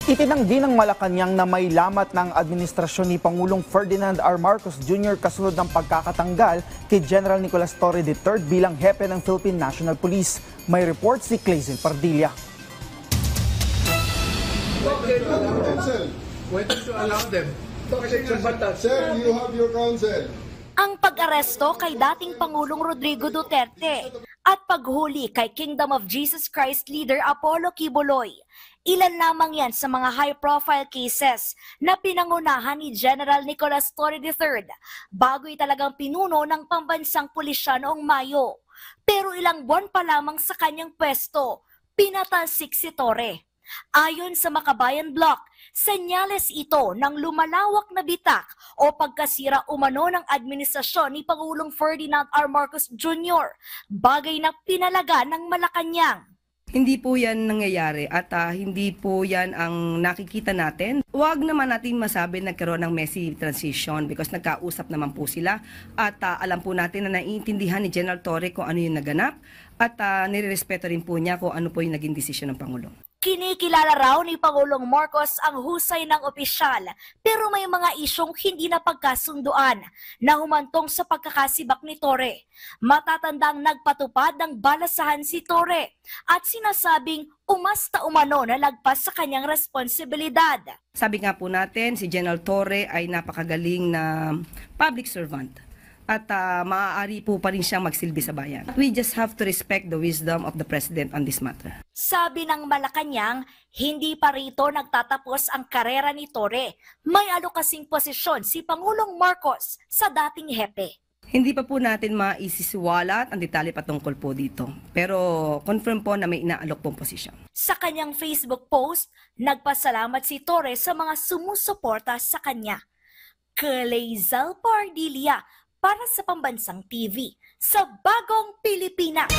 Itinanggi ng Malacanang na may lamat ng administrasyon ni Pangulong Ferdinand R. Marcos Jr. kasunod ng pagkakatanggal kay General Nicolas Torre III bilang hepe ng Philippine National Police. May report si Clazel Pardilla. Sir, you have your counsel. Ang pag-aresto kay dating Pangulong Rodrigo Duterte at paghuli kay Kingdom of Jesus Christ leader Apollo Quiboloy. Ilan lamang yan sa mga high-profile cases na pinangunahan ni General Nicolas Torre III bago'y talagang pinuno ng pambansang pulisya noong Mayo. Pero ilang buwan pa lamang sa kanyang pwesto, pinatalsik si Torre. Ayon sa Makabayan Block, senyales ito ng lumalawak na bitak o pagkasira umano ng administrasyon ni Pangulong Ferdinand R. Marcos Jr., bagay na pinalaga ng Malacanang. Hindi po yan nangyayari at hindi po yan ang nakikita natin. Huwag naman natin masabi na nagkaroon ng messy transition because nagkausap naman po sila at alam po natin na naiintindihan ni General Torre kung ano yung naganap at nirerespeto rin po niya kung ano po yung naging desisyon ng Pangulo. Kinikilala raw ni Pangulong Marcos ang husay ng opisyal pero may mga isyong hindi na pagkasunduan na humantong sa pagkakasibak ni Torre. Matatandang nagpatupad ng balasahan si Torre at sinasabing umasta umano na lagpas sa kanyang responsibilidad. Sabi nga po natin, si General Torre ay napakagaling na public servant. At maaari po pa rin siyang magsilbi sa bayan. We just have to respect the wisdom of the President on this matter. Sabi ng Malacanang, hindi pa rito nagtatapos ang karera ni Torre. May alokasing posisyon si Pangulong Marcos sa dating hepe. Hindi pa po natin maisisiwalat ang detalye patungkol po dito. Pero confirm po na may inaalok pong posisyon. Sa kanyang Facebook post, nagpasalamat si Torre sa mga sumusuporta sa kanya. Clazel Pardilla, para sa Pambansang TV, sa Bagong Pilipinas.